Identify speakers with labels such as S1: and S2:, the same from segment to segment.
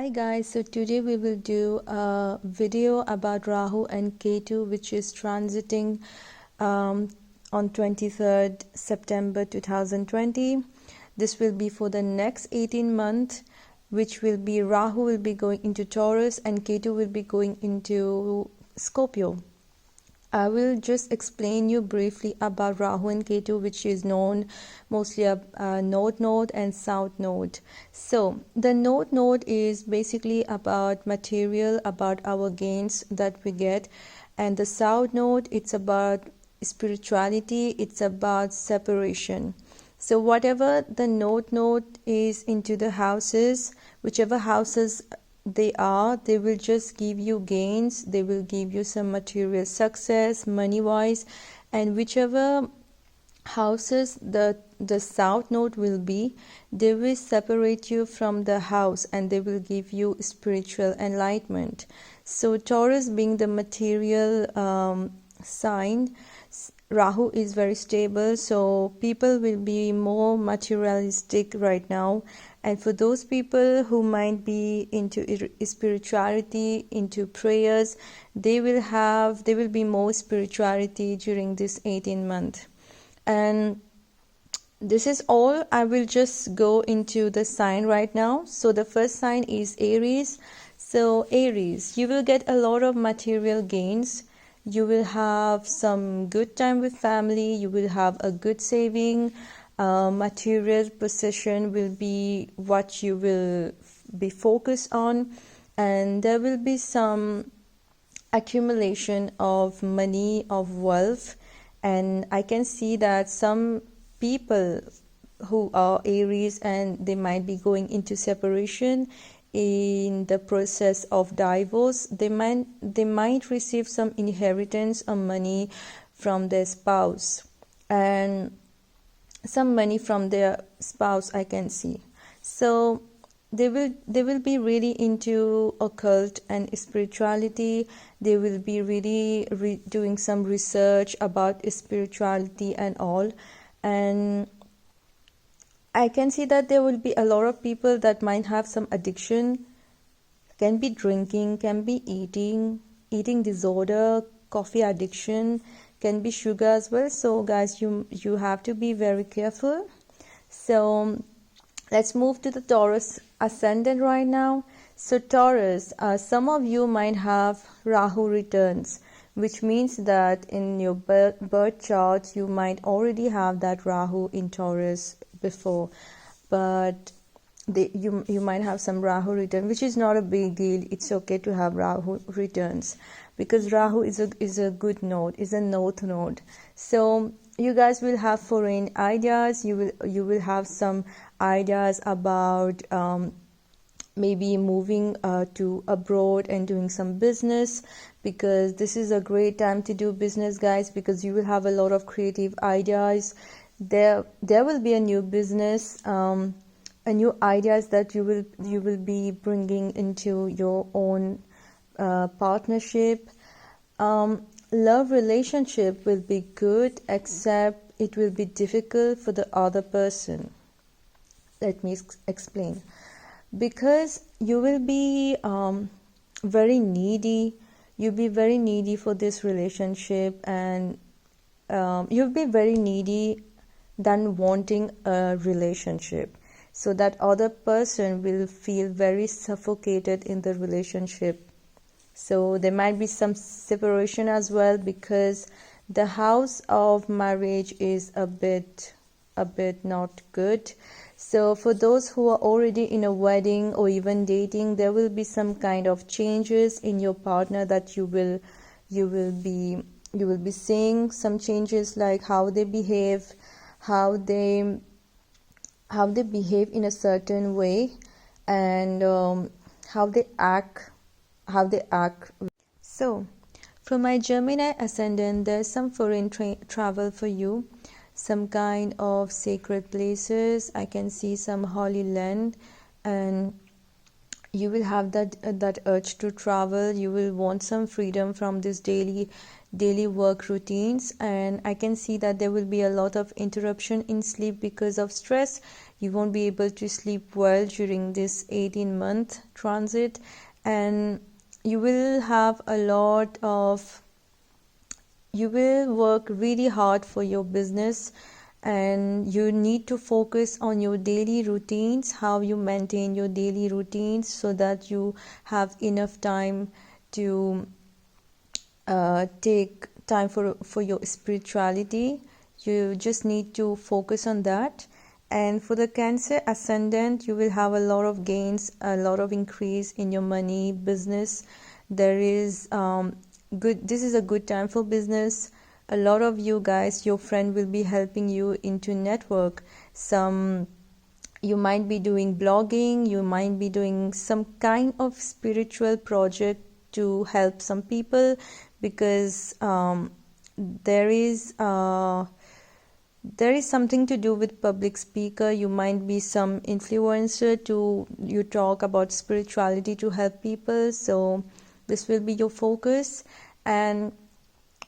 S1: Hi guys, so today we will do a video about Rahu and Ketu, which is transiting on 23rd September 2020. This will be for the next 18 months, which will be Rahu will be going into Taurus and Ketu will be going into Scorpio. I will just explain you briefly about Rahu and Ketu, which is known mostly a North Node and South Node. So the North Node is basically about material, about our gains that we get, and the South Node, it's about spirituality, it's about separation. So whatever the North Node is into the houses, whichever houses they will just give you gains, they will give you some material success money wise, and whichever houses the South Node will be, they will separate you from the house and they will give you spiritual enlightenment. So Taurus being the material sign, Rahu is very stable, so people will be more materialistic right now. And for those people who might be into spirituality, into prayers, they will be more spirituality during this 18 month. And this is all. I will just go into the sign right now. So the first sign is Aries. So Aries, you will get a lot of material gains. You will have some good time with family. You will have a good saving. Material possession will be what you will be focused on, and there will be some accumulation of money, of wealth. And I can see that some people who are Aries and they might be going into separation, in the process of divorce, they might receive some inheritance or money from their spouse, and some money from their spouse I can see. So they will be really into occult and spirituality. They will be really doing some research about spirituality and all. And I can see that there will be a lot of people that might have some addiction, can be drinking, can be eating disorder, coffee addiction, can be sugar as well. So guys, you have to be very careful. So let's move to the Taurus ascendant right now. So Taurus, some of you might have Rahu returns, which means that in your birth chart you might already have that Rahu in Taurus before, but you might have some Rahu return, which is not a big deal. It's okay to have Rahu returns because Rahu is a good node, is a North Node. So you guys will have foreign ideas. You will have some ideas about maybe moving to abroad and doing some business, because this is a great time to do business, guys, because you will have a lot of creative ideas. There will be a new business, a new ideas that you will be bringing into your own partnership. Love relationship will be good, except it will be difficult for the other person. Let me explain. Because you will be very needy. You'll be very needy for this relationship, and you'll be very needy than wanting a relationship. So that other person will feel very suffocated in the relationship. So there might be some separation as well, because the house of marriage is a bit not good. So for those who are already in a wedding or even dating, there will be some kind of changes in your partner that you will be seeing some changes, like how they behave, how they behave in a certain way, and how they act. So for my Gemini ascendant, there's some foreign travel for you, some kind of sacred places. I can see some holy land, and you will have that urge to travel. You will want some freedom from this daily daily work routines, and I can see that there will be a lot of interruption in sleep because of stress. You won't be able to sleep well during this 18-month transit, and you will have a lot of you will work really hard for your business, and you need to focus on your daily routines, how you maintain your daily routines so that you have enough time to take time for your spirituality. You just need to focus on that. And for the Cancer ascendant, you will have a lot of gains, a lot of increase in your money, business. There is good this is a good time for business. A lot of you guys, your friend will be helping you into network. You might be doing blogging, you might be doing some kind of spiritual project to help some people, because there is something to do with public speaker. You might be some influencer to you talk about spirituality to help people, so this will be your focus. And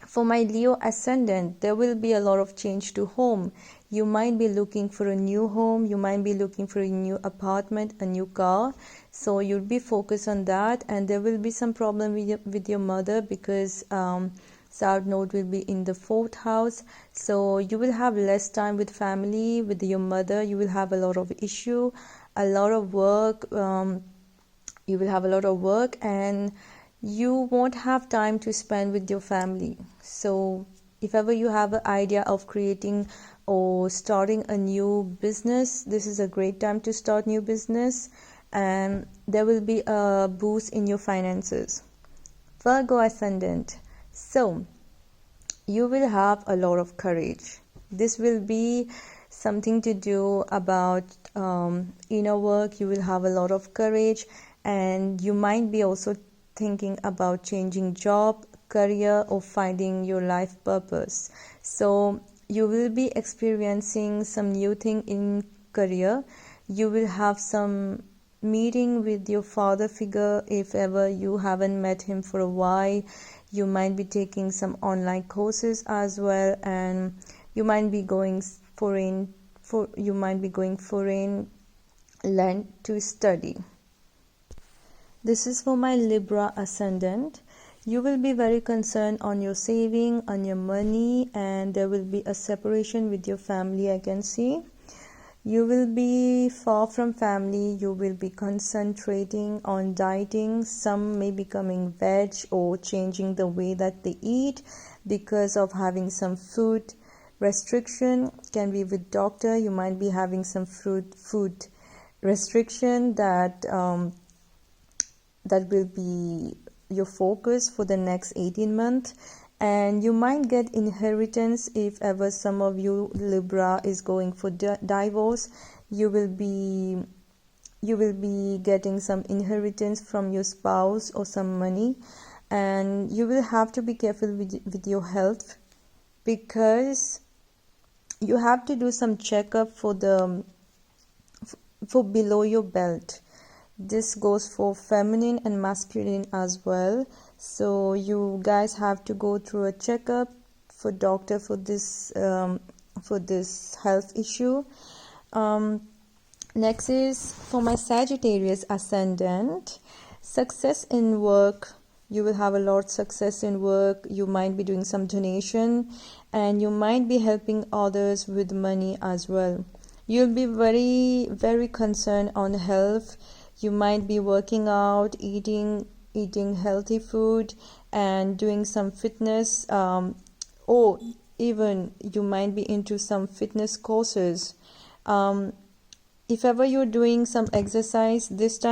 S1: for my Leo ascendant, there will be a lot of change to home. You might be looking for a new home, you might be looking for a new apartment, a new car, so you'll be focused on that. And there will be some problem with your mother, because South Node will be in the 4th house, so you will have less time with family, with your mother. You will have a lot of issue, a lot of work. You will have a lot of work, and you won't have time to spend with your family. So if ever you have an idea of creating or starting a new business, this is a great time to start new business, and there will be a boost in your finances. Virgo ascendant, so you will have a lot of courage. This will be something to do about inner work. You will have a lot of courage, and you might be also thinking about changing job, career, or finding your life purpose. So you will be experiencing some new thing in career. You will have some meeting with your father figure if ever you haven't met him for a while. You might be taking some online courses as well, and you might be going foreign land to study. This is for my Libra ascendant. You will be very concerned on your saving, on your money, and there will be a separation with your family, I can see. You will be far from family. You will be concentrating on dieting. Some may be becoming veg or changing the way that they eat because of having some food restriction. Can be with doctor. You might be having some food restriction that will be your focus for the next 18 months. And you might get inheritance if ever some of you Libra is going for divorce. You will be getting some inheritance from your spouse or some money, and you will have to be careful with your health, because you have to do some checkup for below your belt. This goes for feminine and masculine as well. So you guys have to go through a checkup for doctor for this health issue. Next is for my Sagittarius ascendant. Success in work. You will have a lot of success in work. You might be doing some donation, and you might be helping others with money as well. You'll be very, very concerned on health. You might be working out, eating healthy food, and doing some fitness, or even you might be into some fitness courses. If ever you're doing some exercise, this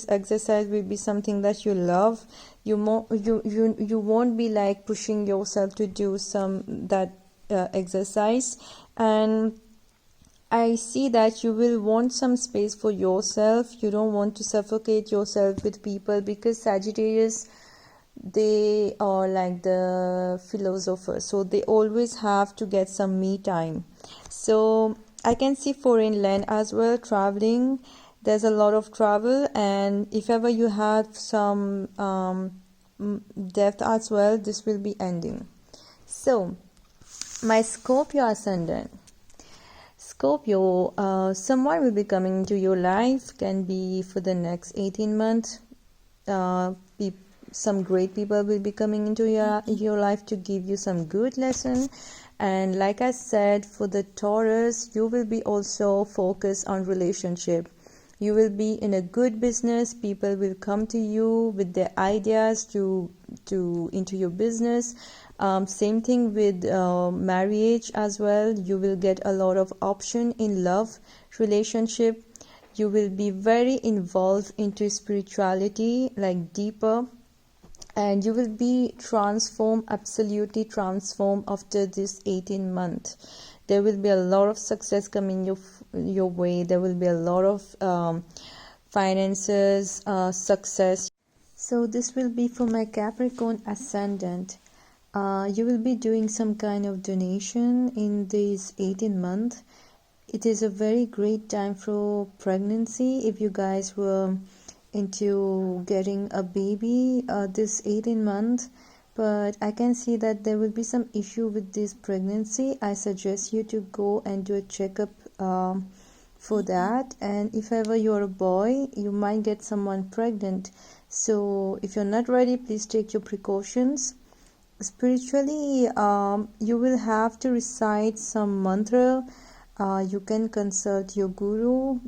S1: exercise will be something that you love. You won't be like pushing yourself to do exercise. And I see that you will want some space for yourself. You don't want to suffocate yourself with people, because Sagittarius, they are like the philosophers, so they always have to get some me time. So I can see foreign land as well, traveling. There's a lot of travel, and if ever you have some death as well, this will be ending. So, my Scorpio ascendant. Scorpio, someone will be coming into your life, can be for the next 18 months. Some great people will be coming into your life to give you some good lesson. And like I said, for the Taurus, you will be also focused on relationship. You will be in a good business. People will come to you with their ideas to into your business. Same thing with marriage as well. You will get a lot of option in love relationship. You will be very involved into spirituality, like deeper, and you will be transformed, absolutely transformed after this 18 month. There will be a lot of success coming your way. There will be a lot of finances, success. So this will be for my Capricorn ascendant. You will be doing some kind of donation in this 18 month. It is a very great time for pregnancy. If you guys were into getting a baby this 18 month, but I can see that there will be some issue with this pregnancy. I suggest you to go and do a checkup for that. And if ever you're a boy, you might get someone pregnant. So if you're not ready, please take your precautions. Spiritually, you will have to recite some mantra. You can consult your guru.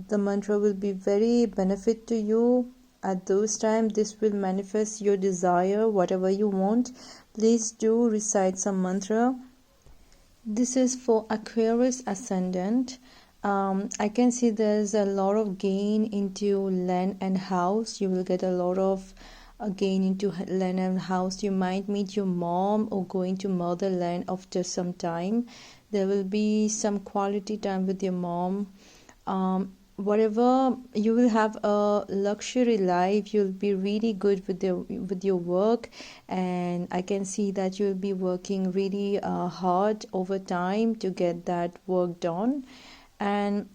S1: The mantra will be very benefit to you at those times. This will manifest your desire, whatever you want. Please do recite some mantra. This is for Aquarius ascendant. I can see there's a lot of gain into land and house. You will get a lot of gain into land and house. You might meet your mom or going to motherland after some time. There will be some quality time with your mom. Whatever, you will have a luxury life. You'll be really good with your work, and I can see that you'll be working really hard over time to get that work done. And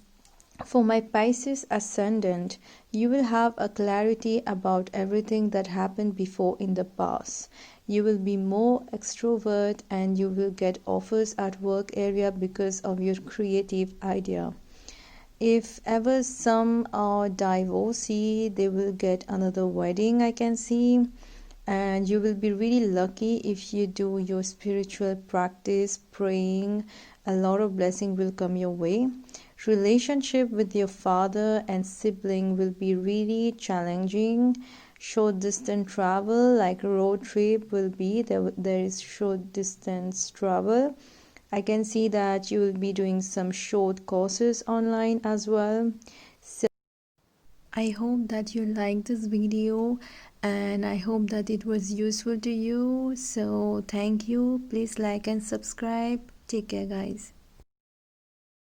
S1: for my Pisces ascendant, you will have a clarity about everything that happened before in the past. You will be more extrovert and you will get offers at work area because of your creative idea. If ever some are divorcee, they will get another wedding, I can see. And you will be really lucky if you do your spiritual practice, praying. A lot of blessing will come your way. Relationship with your father and sibling will be really challenging. Short distance travel, like road trip, will be there is short distance travel. I can see that you will be doing some short courses online as well. So I hope that you liked this video, and I hope that it was useful to you. So thank you. Please like and subscribe. Take care, guys.